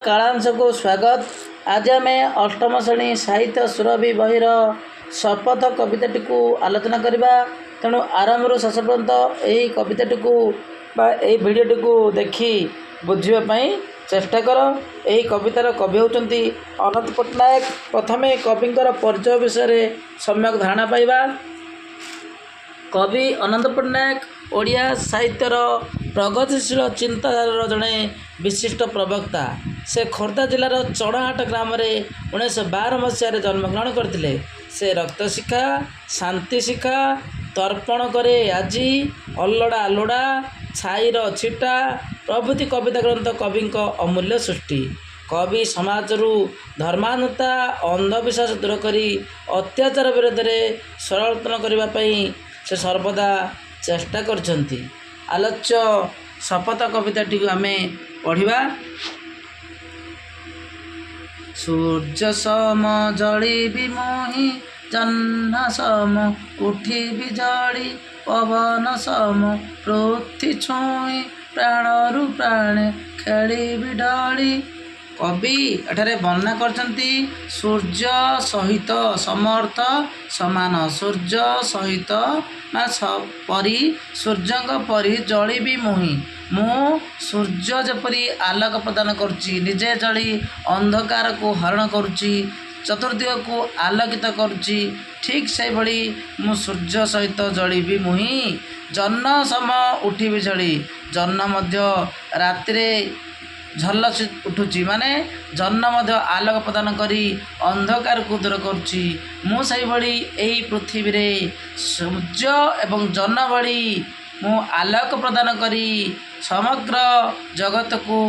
कालांश को स्वागत। आज आम अष्टम श्रेणी साहित्य सुरभि बहिर शपथ कविताटी को आलोचना करवा। तेणु आरंभ शेष पर्यंत यही कविताटी को भिडटी को देखी बुझापी चेष्टा कर। यही कवितार कवि होती अनंत पट्टनायक। प्रथमे कविंकर परिचय विषय सम्यक धारणा पाइबा। कवि अनंत पट्टनायक ओडिया साहित्यर प्रगतिशील चिंताधार जड़े विशिष्ट प्रवक्ता। से खोर्धा जिलार चढ़ाहाट ग्राम में 1912 मसीह जन्मग्रहण करते। से रक्त शिखा, शांति शिखा, तर्पण करे आजी, अल्लड़ा आलोड़ा, छाईर छिटा प्रभृति कविता ग्रंथ कवि अमूल्य सृष्टि। कवि समाज धर्मानुता अंधविश्वास दूर करी अत्याचार विरोध में सरलतन करने से सर्वदा चेष्टा करछंती। आलोच्य शपथ कविताटी आम पढ़ा। सूर्य सम जड़ी भी मोही, जह्न सम उठी भी जड़ी, पवन सम पृथ्वी छुई, प्राणरु प्राणे खेली भी ढली। कवि एठारे वर्णना करछंती सूर्य सहित समर्थ समान। सूर्य सहित परी सूर्य परी जली भी मुही। मु सूर्य जपरी आलोक प्रदान करुच्ची, निजे जली अंधकार को हरण करुच्ची, चतुर्दिग को आलोकित करुच्ची। ठीक से भली मु सूर्य सहित जली भी मुही। जह्न सम उठी भी जली। जह्न मध्य रात्रे झल उठुची, माने जह्न मध्य आलोक प्रदान करी अंधकार को दूर करुच्ची। मु से भली एही पृथ्वी रे सूर्य एवं जह्न भली मु आलोक प्रदान करी समग्र जगत को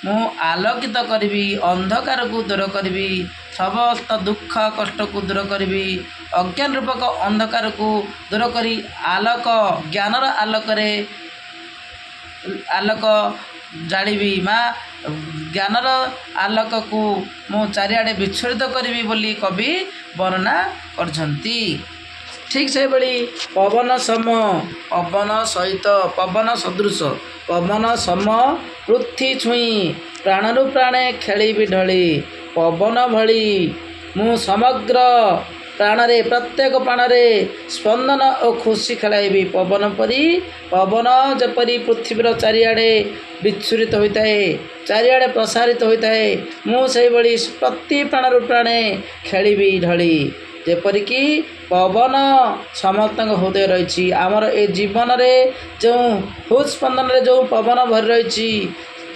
मु आलोकित करी, अंधकार को दूर करी, समस्त दुख कष्ट को दूर करी, अज्ञान रूपक अंधकार को दूर करी आलोक ज्ञानर आलोक जाड़ी माँ ज्ञानर आलोक को मु चारिआडे विच्छोड़ित करी बोली कवि वर्णना करछंती। ठीक से भली पवन सम पवन सहित पवन सदृश पवन सम पृथ्वी छुई, प्राणरु प्राणे खेली भी ढली। पवन भली मु समग्र प्राणरे प्रत्येक प्राणरे स्पंदन और खुशी खेलाइबी। पवन परी पवन जपरी पृथ्वीर चारिआडे विच्छुरित होता है, चारिआडे प्रसारित होता है। मु से भली प्रति प्राणरु प्राणे खेली ढली। जेपरिकी पवन समस्त हृदय रही आमर ए जीवन में जो हृदस्पंदन में जो पवन भरी रही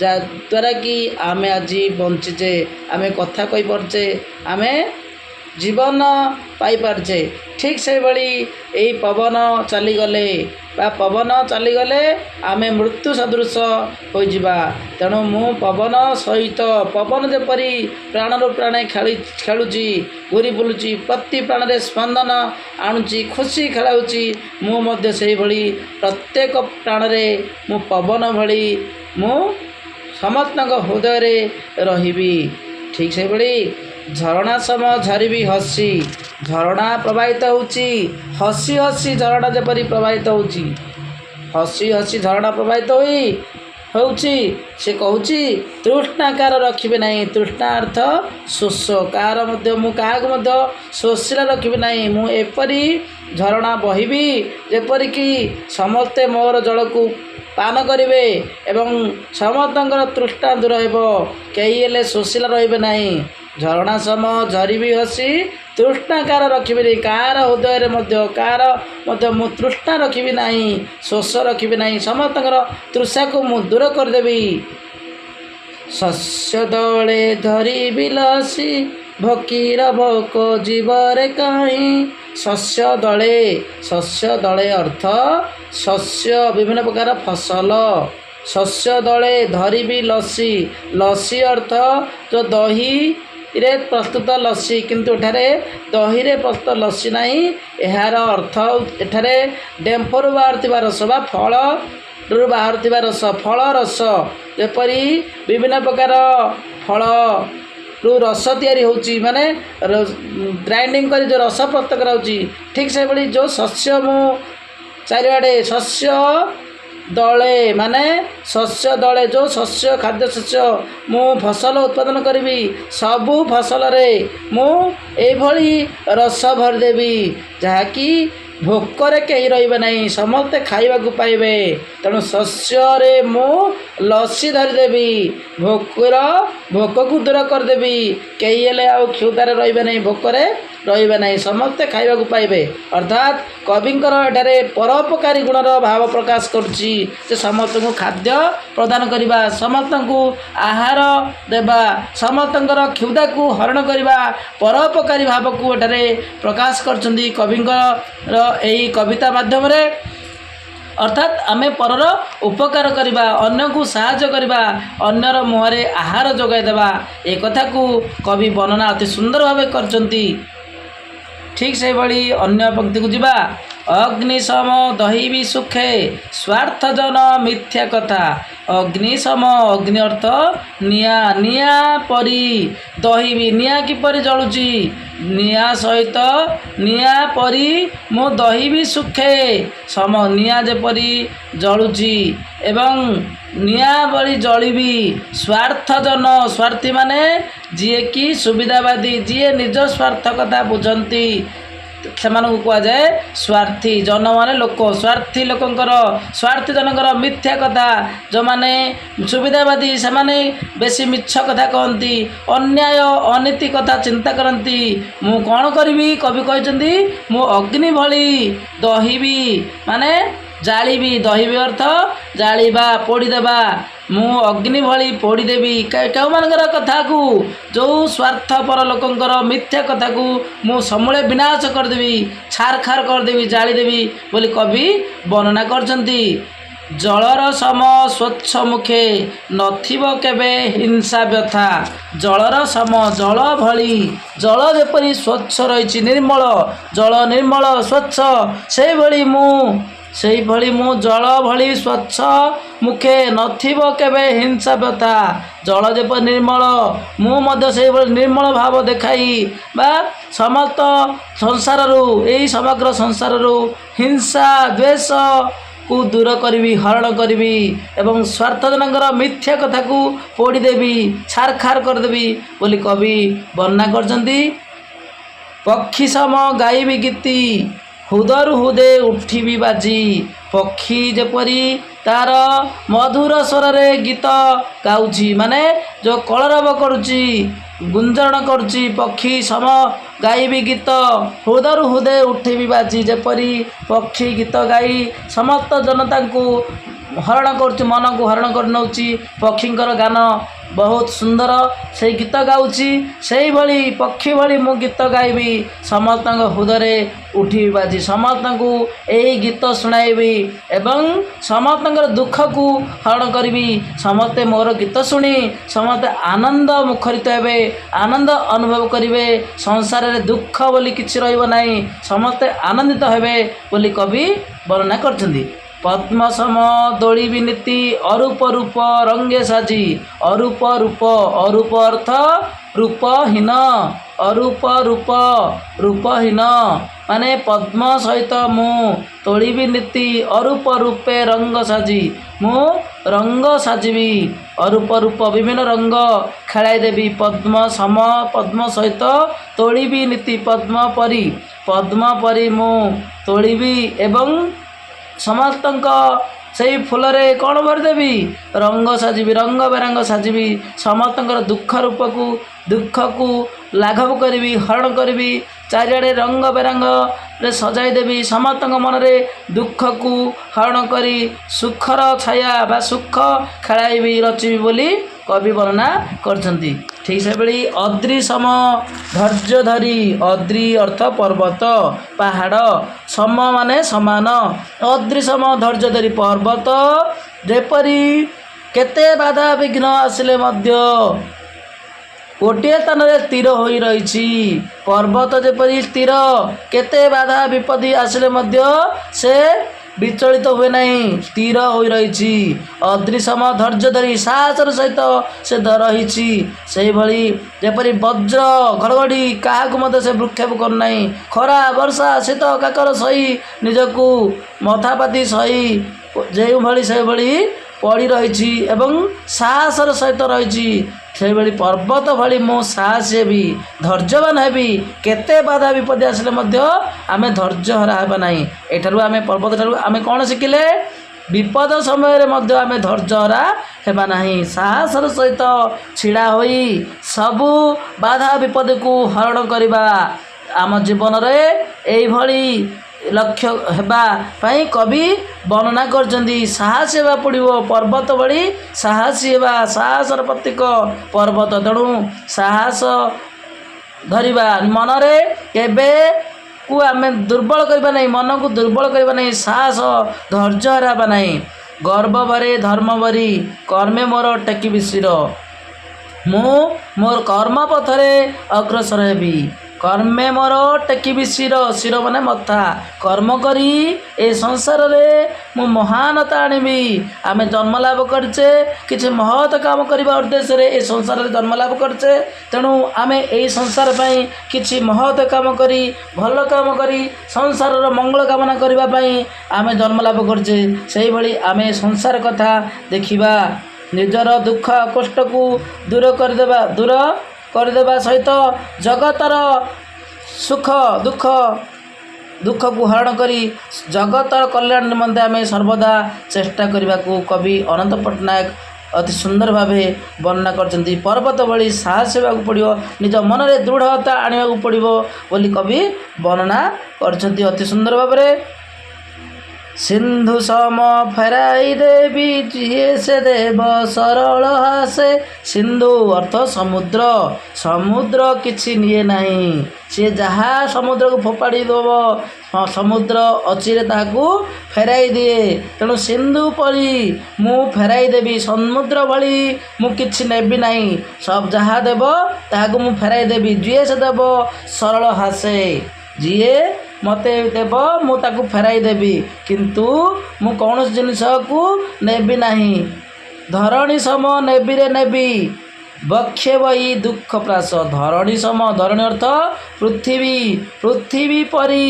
द्वारा कि आम आज बंचीचे, आम कथा कही पारचे, आम जीवन पाई पारचे। ठीक से भली यही पवन चलीगले पवन चलीगले आम मृत्यु सदृश हो जा। तेणु मु पवन सहित पवन जेपरी प्राणर प्राणे खेलुची घूरी बुलुची, प्रति प्राण स्पंदन आणुची, खुशी खेलाऊची। मु मध्य से भली प्रत्येक प्राण मु पवन भली मु समस्त हृदय रही। ठीक से भली झरणा सम झरी हसी, झरणा प्रवाहित होची, हसी हसी झरणा जेपरी प्रवाहित होची, हसी हसी झरणा प्रवाहित होची। से कहूची तृष्णा कार रखिबे नहीं। तृष्णा अर्थ शोष, कार मध्य मु काहाकु मध्य शोषिला रखिबे नहीं। मु एपरी झरणा बहिबी जेपरिकी समस्ते मोर जल को पान करिवे एवं समस्तंकर तृष्णा दूर हेबो, केही हेले शोषिला रहिबे नहीं। झरणा सम झरी भी हसी, तृष्णा कार रखिबे कार हृदय कार मु तृष्णा रखिबी नहीं, शोष रखिबी नहीं। समस्त तृषा को मु दूर करदेवी। शस्य दले धरी बिलसी, भकीर भोक जीवरे कहीं। शस्य दले अर्थ शस्य विभिन्न प्रकार फसल। शस्य दले धरी भी लसी, लसी अर्थ जो दही रे प्रस्तुत लसी, किंतु एठारे दही रे प्रस्तुत लसी नहीं। यार अर्थ एठारे डेम्फर बाहर रस बा फल बाहर रस, फल रस जेपरी विभिन्न प्रकार फल रस तैयारी होची, माने ग्राइंडिंग करी जो रस प्रस्तुत कराउची। ठीक से भली जो शस्य मु चारिआडे शस्य ଦଳେ ମାନେ ଶସ୍ୟ ଦଳେ ଯେଉଁ ଶସ୍ୟ ଖାଦ୍ୟ ଶସ୍ୟ ମୁଁ ଫସଲ ଉତ୍ପାଦନ କରିବି ସବୁ ଫସଲରେ ମୁଁ ଏଇଭଳି ରସ ଭରିଦେବି ଯାହାକି ଭୋକରେ କେହି ରହିବେ ନାହିଁ, ସମସ୍ତେ ଖାଇବାକୁ ପାଇବେ। ତେଣୁ ଶସ୍ୟରେ ମୁଁ ଲସି ଧରିଦେବି, ଭୋକକୁ ଦୂର କରିଦେବି। କେହି ହେଲେ ଆଉ କ୍ଷୁଧାରେ ରହିବେ ନାହିଁ, ଭୋକରେ ରହିବେ ନାହିଁ, ସମସ୍ତେ ଖାଇବାକୁ ପାଇବେ। ଅର୍ଥାତ୍ କବିଙ୍କର ଏଠାରେ ପରୋପକାରୀ ଗୁଣର ଭାବ ପ୍ରକାଶ କରୁଛି ଯେ ସମସ୍ତଙ୍କୁ ଖାଦ୍ୟ ପ୍ରଦାନ କରିବା, ସମସ୍ତଙ୍କୁ ଆହାର ଦେବା, ସମସ୍ତଙ୍କର କ୍ଷୁଧାକୁ ହରଣ କରିବା, ପରୋପକାରୀ ଭାବକୁ ଏଠାରେ ପ୍ରକାଶ କରୁଛନ୍ତି କବିଙ୍କର ଏହି କବିତା ମାଧ୍ୟମରେ। ଅର୍ଥାତ୍ ଆମେ ପରର ଉପକାର କରିବା, ଅନ୍ୟକୁ ସାହାଯ୍ୟ କରିବା, ଅନ୍ୟର ମୁହଁରେ ଆହାର ଯୋଗାଇ ଦେବା, ଏ କଥାକୁ କବି ବର୍ଣ୍ଣନା ଅତି ସୁନ୍ଦର ଭାବେ କରିଛନ୍ତି। ଠିକ୍ ସେହିଭଳି ଅନ୍ୟ ପଂକ୍ତିକୁ ଯିବା। ଅଗ୍ନିଶମ ଦହିବି ସୁଖେ ସ୍ୱାର୍ଥଜନ ମିଥ୍ୟା କଥା। ଅଗ୍ନିଶମ, ଅଗ୍ନି ଅର୍ଥ ନିଆଁ, ନିଆଁ ପରି, ଦହିବି ନିଆଁ କିପରି ଜଳୁଛି, ନିଆଁ ସହିତ ନିଆଁ ପରି ମୁଁ ଦହିବି ସୁଖେ, ସମ ନିଆଁ ଯେପରି ଜଳୁଛି ଏବଂ ନିଆଁ ଭଳି ଜଳିବି। ସ୍ୱାର୍ଥଜନ, ସ୍ୱାର୍ଥୀ ମାନେ ଯିଏକି ସୁବିଧାବାଦୀ, ଯିଏ ନିଜ ସ୍ୱାର୍ଥ କଥା ବୁଝନ୍ତି ସେମାନଙ୍କୁ କୁହାଯାଏ ସ୍ୱାର୍ଥୀ। ଜନ ମାନେ ଲୋକ, ସ୍ୱାର୍ଥୀ ଲୋକଙ୍କର, ସ୍ୱାର୍ଥୀ ଜଣଙ୍କର ମିଥ୍ୟା କଥା, ଯେଉଁମାନେ ସୁବିଧାବାଦୀ ସେମାନେ ବେଶୀ ମିଛ କଥା କହନ୍ତି, ଅନ୍ୟାୟ ଅନୀତି କଥା ଚିନ୍ତା କରନ୍ତି। ମୁଁ କ'ଣ କରିବି, କବି କହିଛନ୍ତି ମୁଁ ଅଗ୍ନି ଭଳି ଦହିବି ମାନେ ଜାଳିବି, ଦହିବି ଅର୍ଥ ଜାଳିବା, ପୋଡ଼ିଦେବା। ମୁଁ ଅଗ୍ନି ଭଳି ପୋଡ଼ିଦେବି କେଉଁମାନଙ୍କର କଥାକୁ, ଯେଉଁ ସ୍ୱାର୍ଥପର ଲୋକଙ୍କର ମିଥ୍ୟା କଥାକୁ ମୁଁ ସମୂଳେ ବିନାଶ କରିଦେବି, ଛାରଖାର କରିଦେବି, ଜାଳିଦେବି ବୋଲି କବି ବର୍ଣ୍ଣନା କରିଛନ୍ତି। ଜଳର ସମ ସ୍ୱଚ୍ଛ ମୁଖେ ନଥିବ କେବେ ହିଂସା ବ୍ୟଥା। ଜଳର ସମ, ଜଳ ଭଳି, ଜଳ ଯେପରି ସ୍ୱଚ୍ଛ ରହିଛି, ନିର୍ମଳ ଜଳ, ନିର୍ମଳ ସ୍ୱଚ୍ଛ, ସେଇଭଳି ମୁଁ ଜଳ ଭଳି ସ୍ୱଚ୍ଛ ମୁଖେ ନଥିବ କେବେ ହିଂସା ବ୍ୟଥା। ଜଳ ଯେପରି ନିର୍ମଳ, ମୁଁ ମଧ୍ୟ ସେଇଭଳି ନିର୍ମଳ ଭାବ ଦେଖାଇ ବା ସମସ୍ତ ସଂସାରରୁ, ଏହି ସମଗ୍ର ସଂସାରରୁ ହିଂସା ଦ୍ୱେଷକୁ ଦୂର କରିବି, ହରଣ କରିବି ଏବଂ ସ୍ୱାର୍ଥଜନଙ୍କର ମିଥ୍ୟା କଥାକୁ ପୋଡ଼ିଦେବି, ଛାରଖାର କରିଦେବି ବୋଲି କବି ବର୍ଣ୍ଣନା କରିଛନ୍ତି। ପକ୍ଷୀ ସମ ଗାଇବି ଗୀତି ହୁଦରୁ ହୁଦେ ଉଠିବି ବାଜି। ପକ୍ଷୀ ଯେପରି ତାର ମଧୁର ସ୍ୱରରେ ଗୀତ ଗାଉଛି, ମାନେ ଯେଉଁ କଳରବ କରୁଛି, ଗୁଞ୍ଜରଣ କରୁଛି, ପକ୍ଷୀ ସମ ଗାଇବି ଗୀତ ହୃଦରୁ ହୃଦେ ଉଠିବି ବାଜି। ଯେପରି ପକ୍ଷୀ ଗୀତ ଗାଇ ସମସ୍ତ ଜନତାଙ୍କୁ ହରଣ କରୁଛି, ମନକୁ ହରଣ କରି ନେଉଛି, ପକ୍ଷୀଙ୍କର ଗାନ ବହୁତ ସୁନ୍ଦର, ସେଇ ଗୀତ ଗାଉଛି, ସେଇଭଳି ପକ୍ଷୀ ଭଳି ମୁଁ ଗୀତ ଗାଇବି, ସମସ୍ତଙ୍କ ହୃଦୟରେ ଉଠିବି ବାଜି, ସମସ୍ତଙ୍କୁ ଏହି ଗୀତ ଶୁଣାଇବି ଏବଂ ସମସ୍ତଙ୍କର ଦୁଃଖକୁ ହରଣ କରିବି। ସମସ୍ତେ ମୋର ଗୀତ ଶୁଣି ସମସ୍ତେ ଆନନ୍ଦ ମୁଖରିତ ହେବେ, ଆନନ୍ଦ ଅନୁଭବ କରିବେ, ସଂସାରରେ ଦୁଃଖ ବୋଲି କିଛି ରହିବ ନାହିଁ, ସମସ୍ତେ ଆନନ୍ଦିତ ହେବେ ବୋଲି କବି ବର୍ଣ୍ଣନା କରିଛନ୍ତି। ପଦ୍ମ ସମ ଦୋଳିବି ନୀତି ଅରୂପ ରୂପ ରଙ୍ଗେ ସାଜି। ଅରୂପ ରୂପ, ଅରୂପ ଅର୍ଥ ରୂପହୀନ, ଅରୂପ ରୂପ ରୂପହୀନ ମାନେ ପଦ୍ମ ସହିତ ମୁଁ ତୋଳିବି ନୀତି ଅରୂପ ରୂପେ ରଙ୍ଗ ସାଜି। ମୁଁ ରଙ୍ଗ ସାଜିବି, ଅରୂପ ରୂପ ବିଭିନ୍ନ ରଙ୍ଗ ଖେଳାଇ ଦେବି। ପଦ୍ମ ସମ, ପଦ୍ମ ସହିତ ତୋଳିବି ନୀତି ପଦ୍ମ ପରି ମୁଁ ତୋଳିବି ଏବଂ ସମସ୍ତଙ୍କ ସେଇ ଫୁଲରେ କ'ଣ ଭରିଦେବି, ରଙ୍ଗ ସାଜିବି, ରଙ୍ଗ ବେରଙ୍ଗ ସାଜିବି, ସମସ୍ତଙ୍କର ଦୁଃଖକୁ ଲାଘବ କରିବି, ହରଣ କରିବି, ଚାରିଆଡ଼େ ରଙ୍ଗ ବେରଙ୍ଗରେ ସଜାଇ ଦେବି, ସମସ୍ତଙ୍କ ମନରେ ଦୁଃଖକୁ ହରଣ କରି ସୁଖର ଛାୟା ବା ସୁଖ ଖେଳାଇବି, ରଚିବି ବୋଲି କବି ବର୍ଣ୍ଣନା କରିଛନ୍ତି। ଠିକ୍ ସେଭଳି ଅଦ୍ରି ସମ ଧୈର୍ଯ୍ୟ ଧରି। ଅଦ୍ରି ଅର୍ଥ ପର୍ବତ, ପାହାଡ଼, ସମ ମାନେ ସମାନ, ଅଦ୍ରି ସମ ଧୈର୍ଯ୍ୟ ଧରି, ପର୍ବତ ଯେପରି କେତେ ବାଧା ବିଘ୍ନ ଆସିଲେ ମଧ୍ୟ ଗୋଟିଏ ସ୍ଥାନରେ ସ୍ଥିର ହୋଇ ରହିଛି। ପର୍ବତ ଯେପରି ସ୍ଥିର, କେତେ ବାଧା ବିପତ୍ତି ଆସିଲେ ମଧ୍ୟ ସେ ବିଚଳିତ ହୁଏ ନାହିଁ, ସ୍ଥିର ହୋଇ ରହିଛି। ଅଦ୍ରିସମ ଧୈର୍ଯ୍ୟ ଧରି ସାହସର ସହିତ ସେ ରହିଛି। ସେହିଭଳି ଯେପରି ବଜ୍ର ଘଡ଼ଘଡ଼ି କାହାକୁ ମଧ୍ୟ ସେ ଭ୍ରୂକ୍ଷେପ କରୁନାହିଁ। ଖରା ବର୍ଷା ଶୀତ କାକର ସହି ନିଜକୁ ମଥାପାତି ସହି ଯେଉଁଭଳି ସେଭଳି ପଡ଼ି ରହିଛି ଏବଂ ସାହସର ସହିତ ରହିଛି, ସେହିଭଳି ପର୍ବତ ଭଳି ମୁଁ ସାହସୀ ହେବି, ଧୈର୍ଯ୍ୟବାନ ହେବି। କେତେ ବାଧା ବିପତ୍ତି ଆସିଲେ ମଧ୍ୟ ଆମେ ଧୈର୍ଯ୍ୟହରା ହେବା ନାହିଁ। ଏଠାରୁ ଆମେ ପର୍ବତଠାରୁ ଆମେ କ'ଣ ଶିଖିଲେ? ବିପଦ ସମୟରେ ମଧ୍ୟ ଆମେ ଧୈର୍ଯ୍ୟହରା ହେବା ନାହିଁ। ସାହସର ସହିତ ଛିଡ଼ା ହୋଇ ସବୁ ବାଧା ବିପଦକୁ ହରଣ କରିବା। ଆମ ଜୀବନରେ ଏଇଭଳି ଲକ୍ଷ୍ୟ ହେବା ପାଇଁ କବି ବର୍ଣ୍ଣନା କରିଛନ୍ତି। ସାହସୀ ହେବା ପଡ଼ିବ, ପର୍ବତ ଭଳି ସାହସୀ ହେବା। ସାହସର ପ୍ରତୀକ ପର୍ବତ, ତେଣୁ ସାହସ ଧରିବା। ମନରେ କେବେକୁ ଆମେ ଦୁର୍ବଳ କରିବା ନାହିଁ, ମନକୁ ଦୁର୍ବଳ କରିବା ନାହିଁ। ସାହସ ଧୈର୍ଯ୍ୟ ହରାଇବା ନାହିଁ। ଗର୍ବ ଭରେ ଧର୍ମ ଭରି କର୍ମେ ମୋର ଟେକିବି ଶିର। ମୁଁ ମୋର କର୍ମ ପଥରେ ଅଗ୍ରସର ହେବି। କର୍ମେ ମୋର ଟେକିବି ଶିର, ଶିର ମାନେ ମଥା। କର୍ମ କରି ଏ ସଂସାରରେ ମୁଁ ମହାନତା ଆଣିବି। ଆମେ ଜନ୍ମ ଲାଭ କରିଛେ କିଛି ମହତ କାମ କରିବା ଉଦ୍ଦେଶ୍ୟରେ ଏ ସଂସାରରେ ଜନ୍ମ ଲାଭ କରିଛେ। ତେଣୁ ଆମେ ଏଇ ସଂସାର ପାଇଁ କିଛି ମହତ କାମ କରି, ଭଲ କାମ କରି, ସଂସାରର ମଙ୍ଗଳ କାମନା କରିବା ପାଇଁ ଆମେ ଜନ୍ମ ଲାଭ କରିଛେ। ସେହିଭଳି ଆମେ ସଂସାର କଥା ଦେଖିବା। ନିଜର ଦୁଃଖ କଷ୍ଟକୁ ଦୂର କରିଦେବା ସହିତ ଜଗତର ସୁଖ ଦୁଃଖକୁ ହରଣ କରି ଜଗତର କଲ୍ୟାଣ ନିମନ୍ତେ ଆମେ ସର୍ବଦା ଚେଷ୍ଟା କରିବାକୁ କବି ଅନନ୍ତ ପଟ୍ଟନାୟକ ଅତି ସୁନ୍ଦର ଭାବେ ବର୍ଣ୍ଣନା କରିଛନ୍ତି। ପର୍ବତ ଭଳି ସାହସ ହେବାକୁ ପଡ଼ିବ, ନିଜ ମନରେ ଦୃଢ଼ତା ଆଣିବାକୁ ପଡ଼ିବ ବୋଲି କବି ବର୍ଣ୍ଣନା କରିଛନ୍ତି ଅତି ସୁନ୍ଦର ଭାବରେ। ସିନ୍ଧୁ ସମ ଫେରାଇ ଦେବି ଯିଏ ସେ ଦେବ ସରଳ ହାସେ। ସିନ୍ଧୁ ଅର୍ଥ ସମୁଦ୍ର, ସମୁଦ୍ର କିଛି ନିଏ ନାହିଁ। ସିଏ ଯାହା ସମୁଦ୍ରକୁ ଫୋପାଡ଼ି ଦେବ, ସମୁଦ୍ର ଅଚିରେ ତାହାକୁ ଫେରାଇ ଦିଏ। ତେଣୁ ସିନ୍ଧୁ ପରି ମୁଁ ଫେରାଇ ଦେବି, ସମୁଦ୍ର ଭଳି ମୁଁ କିଛି ନେବି ନାହିଁ। ଯାହା ଦେବ ତାହାକୁ ମୁଁ ଫେରାଇ ଦେବି। ଯିଏ ସେ ଦେବ ସରଳ ହାସେ, ଯିଏ ମୋତେ ଦେବ ମୁଁ ତାକୁ ଫେରାଇ ଦେବି, କିନ୍ତୁ ମୁଁ କୌଣସି ଜିନିଷକୁ ନେବି ନାହିଁ। ଧରଣୀ ସମ ନେବିରେ ନେବି ବକ୍ଷେ ବହି ଦୁଃଖ ପ୍ରାସ। ଧରଣୀ ସମ, ଧରଣୀ ଅର୍ଥ ପୃଥିବୀ, ପୃଥିବୀ ପରି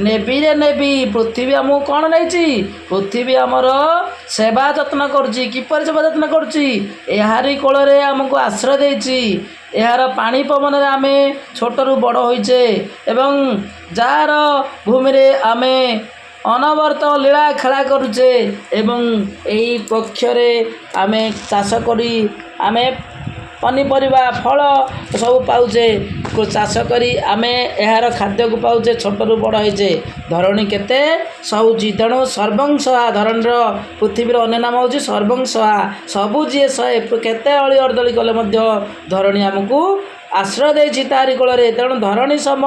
ନେବିରେ ନେବି। ପୃଥିବୀ ଆମକୁ କ'ଣ ନେଇଛି? ପୃଥିବୀ ଆମର ସେବା ଯତ୍ନ କରୁଛି। କିପରି ସେବା ଯତ୍ନ କରୁଛି? ଏହାରି କୋଳରେ ଆମକୁ ଆଶ୍ରୟ ଦେଇଛି। ଏହାର ପାଣି ପବନରେ ଆମେ ଛୋଟରୁ ବଡ଼ ହୋଇଛେ ଏବଂ ଯାହାର ଭୂମିରେ ଆମେ ଅନବରତ ଲୀଳା ଖେଳା କରୁଛେ ଏବଂ ଏହି ପକ୍ଷରେ ଆମେ ଚାଷ କରି ଆମେ ପନିପରିବା ଫଳ ସବୁ ପାଉଛେ। ଚାଷ କରି ଆମେ ଏହାର ଖାଦ୍ୟକୁ ପାଉଛେ, ଛୋଟରୁ ବଡ଼ ହୋଇଛେ। ଧରଣୀ କେତେ ସହୁଛି, ତେଣୁ ସର୍ବଂସହା। ଧରଣୀର ପୃଥିବୀର ଅନ୍ୟ ନାମ ହେଉଛି ସର୍ବଂସହା। ସବୁ ଯିଏ ସହେ, କେତେ ଅଳି ଅର୍ଦ୍ଦଳି କଲେ ମଧ୍ୟ ଧରଣୀ ଆମକୁ ଆଶ୍ରୟ ଦେଇଛି ତାରି କୋଳରେ। ତେଣୁ ଧରଣୀ ସମ,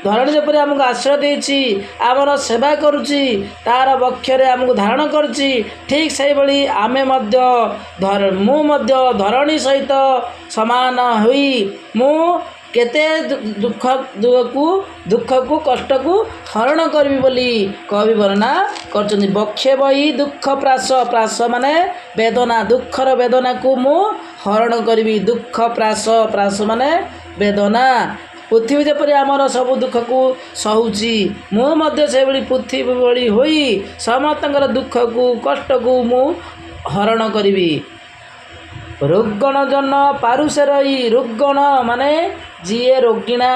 ଧରଣୀ ଯେପରି ଆମକୁ ଆଶ୍ରୟ ଦେଇଛି, ଆମର ସେବା କରୁଛି, ତାର ବକ୍ଷରେ ଆମକୁ ଧାରଣ କରୁଛି, ଠିକ୍ ସେହିଭଳି ଆମେ ମଧ୍ୟ ମୁଁ ମଧ୍ୟ ଧରଣୀ ସହିତ ସମାନ ହୋଇ ମୁଁ କେତେ ଦୁଃଖକୁ କଷ୍ଟକୁ ହରଣ କରିବି ବୋଲି କବି ବର୍ଣ୍ଣନା କରିଛନ୍ତି। ବକ୍ଷେ ବହି ଦୁଃଖ ପ୍ରାସ, ପ୍ରାସ ମାନେ ବେଦନା, ଦୁଃଖର ବେଦନାକୁ ମୁଁ ହରଣ କରିବି। ଦୁଃଖ ପ୍ରାସ, ପ୍ରାସ ମାନେ ବେଦନା। ପୃଥିବୀ ଯେପରି ଆମର ସବୁ ଦୁଃଖକୁ ସହୁଛି, ମୁଁ ମଧ୍ୟ ସେଭଳି ପୃଥିବୀ ଭଳି ହୋଇ ସମସ୍ତଙ୍କର ଦୁଃଖକୁ କଷ୍ଟକୁ ମୁଁ ହରଣ କରିବି। ରୁଗଣ ଜନ ପାରୁଷେ ରହି, ରୁଗଣ ମାନେ ଯିଏ ରୋଗିଣା,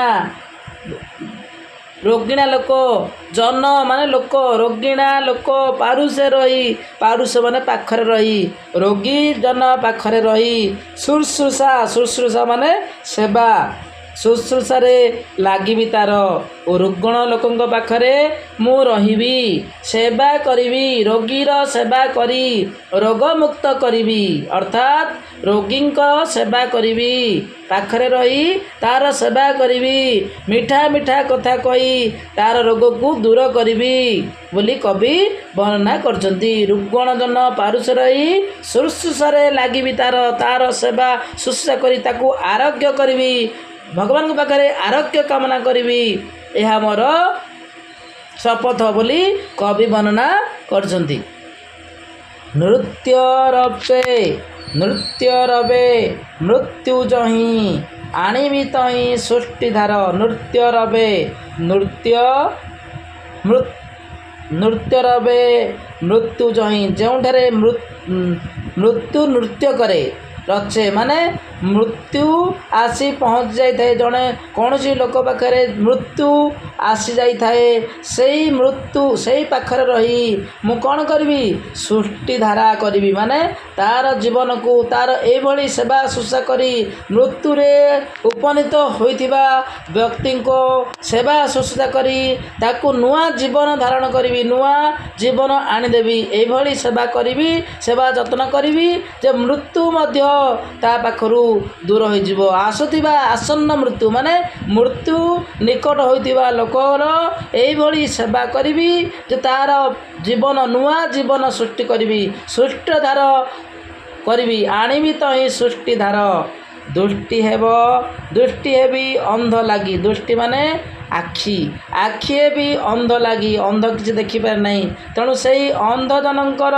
ରୋଗିଣା ଲୋକ, ଜନ ମାନେ ଲୋକ, ରୋଗିଣା ଲୋକ, ପାରୁଷେ ରହି, ପାରୁଷ ମାନେ ପାଖରେ ରହି, ରୋଗୀ ଜନ ପାଖରେ ରହି, ଶୁଶ୍ରୂଷା, ଶୁଶ୍ରୂଷା ମାନେ ସେବା, ଶୁଶ୍ରୂଷାରେ ଲାଗିବି ତାର। ଓ ରୁଗଣ ଲୋକଙ୍କ ପାଖରେ ମୁଁ ରହିବି, ସେବା କରିବି, ରୋଗୀର ସେବା କରି ରୋଗମୁକ୍ତ କରିବି। ଅର୍ଥାତ୍ ରୋଗୀଙ୍କ ସେବା କରିବି, ପାଖରେ ରହି ତାର ସେବା କରିବି, ମିଠା ମିଠା କଥା କହି ତାର ରୋଗକୁ ଦୂର କରିବି ବୋଲି କବି ବର୍ଣ୍ଣନା କରିଛନ୍ତି। ରୁଗଣ ଜନ ପାରୁଷ ରହି ଶୁଶ୍ରୂଷାରେ ଲାଗିବି ତାର ସେବା ଶୁଶ୍ରୂଷା କରି ତାକୁ ଆରୋଗ୍ୟ କରିବି, ଭଗବାନଙ୍କ ପାଖରେ ଆରୋଗ୍ୟ କାମନା କରିବି, ଏହା ମୋର ଶପଥ ବୋଲି କବି ବର୍ଣ୍ଣନା କରିଛନ୍ତି। ନୃତ୍ୟ ରବେ ମୃତ୍ୟୁ ଜହିଁ ଆଣିବି ତହିଁ ସୃଷ୍ଟିଧାର। ନୃତ୍ୟ ରବେ ମୃତ୍ୟୁ ଜହିଁ ଯେଉଁଠାରେ ମୃତ୍ୟୁ ନୃତ୍ୟ କରେ ରଚେ ମାନେ ମୃତ୍ୟୁ ଆସି ପହଞ୍ଚି ଯାଇଥାଏ। ଜଣେ କୌଣସି ଲୋକ ପାଖରେ ମୃତ୍ୟୁ ଆସିଯାଇଥାଏ, ସେଇ ମୃତ୍ୟୁ ସେଇ ପାଖରେ ରହି ମୁଁ କ'ଣ କରିବି? ସୃଷ୍ଟି ଧାରା କରିବି ମାନେ ତା'ର ଜୀବନକୁ ତା'ର ଏଇଭଳି ସେବା ଶୁଶ୍ରୂଷା କରି ମୃତ୍ୟୁରେ ଉପନୀତ ହୋଇଥିବା ବ୍ୟକ୍ତିଙ୍କ ସେବା ଶୁଶ୍ରୂଷା କରି ତାକୁ ନୂଆ ଜୀବନ ଧାରଣ କରିବି, ନୂଆ ଜୀବନ ଆଣିଦେବି। ଏଇଭଳି ସେବା କରିବି, ସେବା ଯତ୍ନ କରିବି ଯେ ମୃତ୍ୟୁ ମଧ୍ୟ ତା ପାଖରୁ ଦୂର ହୋଇଯିବ। ଆସୁଥିବା ଆସନ୍ନ ମୃତ୍ୟୁ ମାନେ ମୃତ୍ୟୁ ନିକଟ ହୋଇଥିବା ଲୋକର ଏଇଭଳି ସେବା କରିବି ଯେ ତା'ର ଜୀବନ ନୂଆ ଜୀବନ ସୃଷ୍ଟି କରିବି, ସୃଷ୍ଟିଧାର କରିବି, ଆଣିବି ତ ହିଁ ସୃଷ୍ଟିଧାର। ଦୃଷ୍ଟି ହେବି ଅନ୍ଧ ଲାଗି, ଦୃଷ୍ଟି ମାନେ ଆଖି ହେବି ଅନ୍ଧ ଲାଗି, ଅନ୍ଧ କିଛି ଦେଖିପାରେ ନାହିଁ। ତେଣୁ ସେଇ ଅନ୍ଧ ଜଣଙ୍କର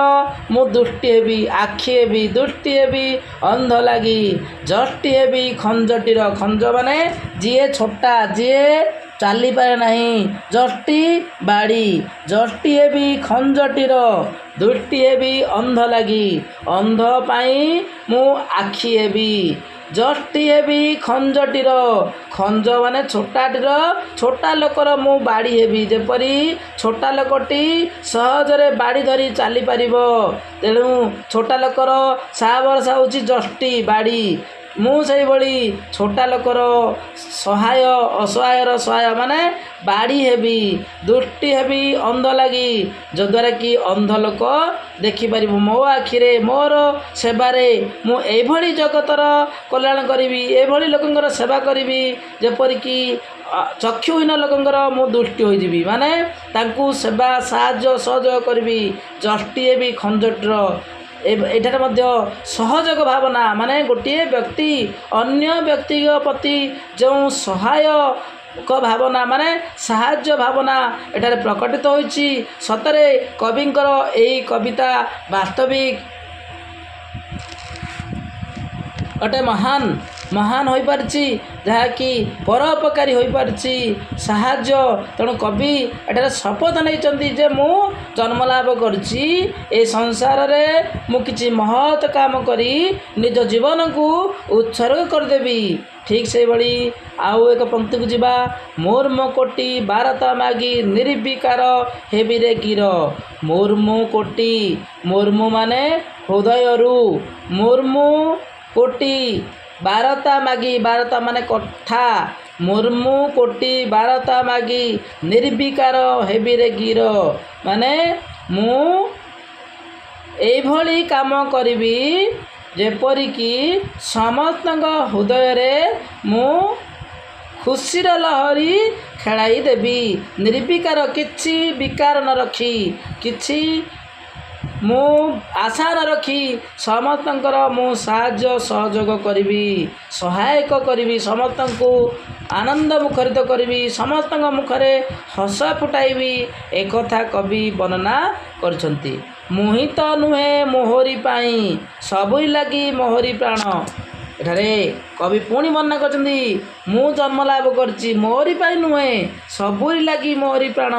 ମୁଁ ଦୃଷ୍ଟି ହେବି, ଆଖି ହେବି, ଦୃଷ୍ଟି ହେବି ଅନ୍ଧ ଲାଗି। ଯଷ୍ଟି ହେବି ଖଞ୍ଜଟିର, ଖଞ୍ଜ ମାନେ ଯିଏ ଛୋଟା, ଯିଏ ଚାଲିପାରେ ନାହିଁ, ଯଷ୍ଟି ବାଡ଼ି। ଯଷ୍ଟି ହେବି ଖଞ୍ଜଟିର, ଦୃଷ୍ଟି ହେବି ଅନ୍ଧ ଲାଗି, ଅନ୍ଧ ପାଇଁ ମୁଁ ଆଖି ହେବି। ଯଷ୍ଟି ହେବି ଖଞ୍ଜଟିର, ଖଞ୍ଜ ମାନେ ଛୋଟାଟିର, ଛୋଟା ଲୋକର ମୁଁ ବାଡ଼ି ହେବି, ଯେପରି ଛୋଟା ଲୋକଟି ସହଜରେ ବାଡ଼ି ଧରି ଚାଲିପାରିବ। ତେଣୁ ଛୋଟା ଲୋକର ସାହା ହେଉଛି ଯଷ୍ଟି ବାଡ଼ି। ମୁଁ ସେଇଭଳି ଛୋଟା ଲୋକର ଅସହାୟର ସହାୟ ମାନେ ବାଡ଼ି ହେବି। ଦୃଷ୍ଟି ହେବି ଅନ୍ଧ ଲାଗି, ଯଦ୍ୱାରା କି ଅନ୍ଧ ଲୋକ ଦେଖିପାରିବ ମୋ ଆଖିରେ, ମୋର ସେବାରେ ମୁଁ ଏଇଭଳି ଜଗତର କଲ୍ୟାଣ କରିବି, ଏଇଭଳି ଲୋକଙ୍କର ସେବା କରିବି ଯେପରିକି ଚକ୍ଷୁହୀନ ଲୋକଙ୍କର ମୁଁ ଦୃଷ୍ଟି ହୋଇଯିବି, ମାନେ ତାଙ୍କୁ ସେବା ସାହାଯ୍ୟ ସହଯୋଗ କରିବି। ଯଷ୍ଟି ହେବି ଖଞ୍ଜଟିର, ଏଠାରେ ମଧ୍ୟ ସହଯୋଗ ଭାବନା ମାନେ ଗୋଟିଏ ବ୍ୟକ୍ତି ଅନ୍ୟ ବ୍ୟକ୍ତିଙ୍କ ପ୍ରତି ଯେଉଁ ସହାୟକ ଭାବନା ମାନେ ସାହାଯ୍ୟ ଭାବନା ଏଠାରେ ପ୍ରକଟିତ ହୋଇଛି। ସତରେ କବିଙ୍କର ଏହି କବିତା ବାସ୍ତବିକ ଗୋଟେ ମହାନ ହୋଇପାରିଛି, ଯାହାକି ପରୋପକାରୀ ହୋଇପାରିଛି ସାହାଯ୍ୟ। ତେଣୁ କବି ଏଠାରେ ଶପଥ ନେଇଛନ୍ତି ଯେ ମୁଁ ଜନ୍ମ ଲାଭ କରିଛି ଏ ସଂସାରରେ, ମୁଁ କିଛି ମହତ୍ କାମ କରି ନିଜ ଜୀବନକୁ ଉତ୍ସର୍ଗ କରିଦେବି। ଠିକ୍ ସେଇଭଳି ଆଉ ଏକ ପଂକ୍ତିକୁ ଯିବା। ମୋର୍ମୁ କୋଟି ବାରତା ମାଗି ନିର୍ବିକାର ହେବିରେ ଗିର। ମୋର୍ମୁ କୋଟି, ମୋର୍ମୁ ମାନେ ହୃଦୟରୁ, ମୋର୍ମୁ କୋଟି ବାରତା ମାଗି, ବାରତା ମାନେ କଥା, ମୋର୍ମୁ କୋଟି ବାରତା ମାଗି ନିର୍ବିକାର ହେବିରେ ଗିର ମାନେ ମୁଁ ଏଇଭଳି କାମ କରିବି ଯେପରିକି ସମସ୍ତଙ୍କ ହୃଦୟରେ ମୁଁ ଖୁସିର ଲହରୀ ଖେଳାଇ ଦେବି। ନିର୍ବିକାର କିଛି ବିକାର ନ ରଖି, କିଛି ମୁଁ ଆଶା ନ ରଖି ସମସ୍ତଙ୍କର ମୁଁ ସାହାଯ୍ୟ ସହଯୋଗ କରିବି, ସହାୟକ କରିବି, ସମସ୍ତଙ୍କୁ ଆନନ୍ଦ ମୁଖରିତ କରିବି, ସମସ୍ତଙ୍କ ମୁଖରେ ହସ ଫୁଟାଇବି। ଏକଥା କବି ବର୍ଣ୍ଣନା କରିଛନ୍ତି। ମୁହିଁ ତ ନୁହେଁ ମୋହରି ପାଇଁ, ସବୁରି ଲାଗି ମୋହରି ପ୍ରାଣ। ଏଠାରେ କବି ପୁଣି ବର୍ଣ୍ଣନା କରିଛନ୍ତି, ମୁଁ ଜନ୍ମ ଲାଭ କରିଛି ମୋହରି ପାଇଁ ନୁହେଁ, ସବୁରି ଲାଗି ମୋହରି ପ୍ରାଣ।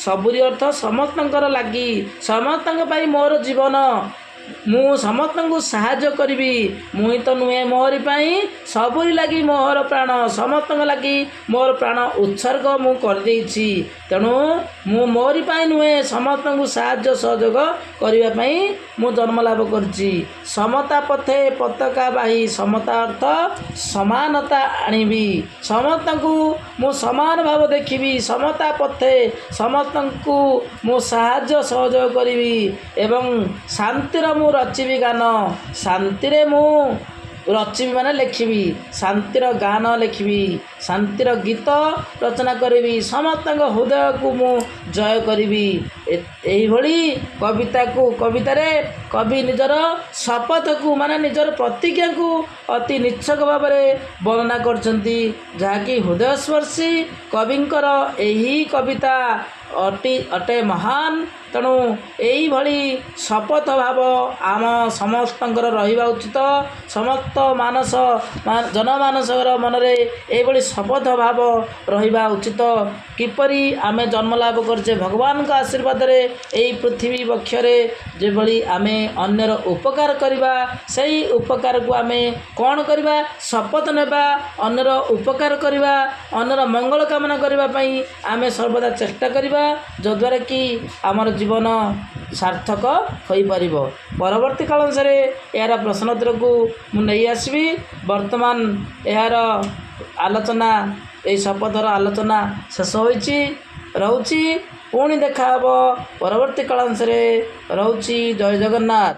ସବୁରି ଅର୍ଥ ସମସ୍ତଙ୍କର ଲାଗି, ସମସ୍ତଙ୍କ ପାଇଁ ମୋର ଜୀବନ, ମୁଁ ସମସ୍ତଙ୍କୁ ସାହାଯ୍ୟ କରିବି। ମୁହିଁ ତ ନୁହେଁ ମୋହରି ପାଇଁ, ସବୁରି ଲାଗି ମୋହର ପ୍ରାଣ, ସମସ୍ତଙ୍କ ଲାଗି ମୋର ପ୍ରାଣ ଉତ୍ସର୍ଗ ମୁଁ କରିଦେଇଛି। ତେଣୁ ମୁଁ ମୋହରି ପାଇଁ ନୁହେଁ, ସମସ୍ତଙ୍କୁ ସାହାଯ୍ୟ ସହଯୋଗ କରିବା ପାଇଁ ମୁଁ ଜନ୍ମ ଲାଭ କରିଛି। ସମତା ପଥେ ପତାକା ବାହି, ସମତା ଅର୍ଥ ସମାନତା ଆଣିବି, ସମସ୍ତଙ୍କୁ ମୁଁ ସମାନ ଭାବ ଦେଖିବି। ସମତା ପଥେ ସମସ୍ତଙ୍କୁ ମୁଁ ସାହାଯ୍ୟ ସହଯୋଗ କରିବି ଏବଂ ଶାନ୍ତିର ମୁଁ ରଚିବି ଗାନ। ଶାନ୍ତିରେ ମୁଁ ରଚିବି ମାନେ ଲେଖିବି, ଶାନ୍ତିର ଗାନ ଲେଖିବି, ଶାନ୍ତିର ଗୀତ ରଚନା କରିବି, ସମସ୍ତଙ୍କ ହୃଦୟକୁ ମୁଁ ଜୟ କରିବି। ଏଇଭଳି କବିତାରେ କବି ନିଜର ଶପଥକୁ ମାନେ ନିଜର ପ୍ରତିଜ୍ଞାକୁ ଅତି ନିଚ୍ଛକ ଭାବରେ ବର୍ଣ୍ଣନା କରିଛନ୍ତି, ଯାହାକି ହୃଦୟସ୍ପର୍ଶୀ। କବିଙ୍କର ଏହି କବିତା ଅଟେ ମହାନ। ତେଣୁ ଏଇଭଳି ଶପଥ ଭାବ ଆମ ସମସ୍ତଙ୍କର ରହିବା ଉଚିତ। ସମସ୍ତ ଜନମାନସର ମନରେ ଏଇଭଳି ଶପଥ ଭାବ ରହିବା ଉଚିତ। କିପରି ଆମେ ଜନ୍ମ ଲାଭ କରୁଛେ ଭଗବାନଙ୍କ ଆଶୀର୍ବାଦରେ ଏହି ପୃଥିବୀ ବକ୍ଷରେ, ଯେଭଳି ଆମେ ଅନ୍ୟର ଉପକାର କରିବା, ସେଇ ଉପକାରକୁ ଆମେ କ'ଣ କରିବା? ଶପଥ ନେବା, ଅନ୍ୟର ଉପକାର କରିବା, ଅନ୍ୟର ମଙ୍ଗଳ କାମନା କରିବା ପାଇଁ ଆମେ ସର୍ବଦା ଚେଷ୍ଟା କରିବା, ଯଦ୍ୱାରା କି ଆମର ଜୀବନ ସାର୍ଥକ ହୋଇପାରିବ। ପରବର୍ତ୍ତୀ କାଳ ଅନୁସାରେ ଏହାର ପ୍ରଶ୍ନୋତ୍ତରକୁ ମୁଁ ନେଇ ଆସିବି। ବର୍ତ୍ତମାନ ଏହାର ଆଲୋଚନା, ଏହି ଶପଥର ଆଲୋଚନା ଶେଷ ହୋଇଛି। ରହୁଛି, ପୁଣି ଦେଖା ହେବ ପରବର୍ତ୍ତୀ କାଳ ଅନୁସାରେ। ରହୁଛି, ଜୟ ଜଗନ୍ନାଥ।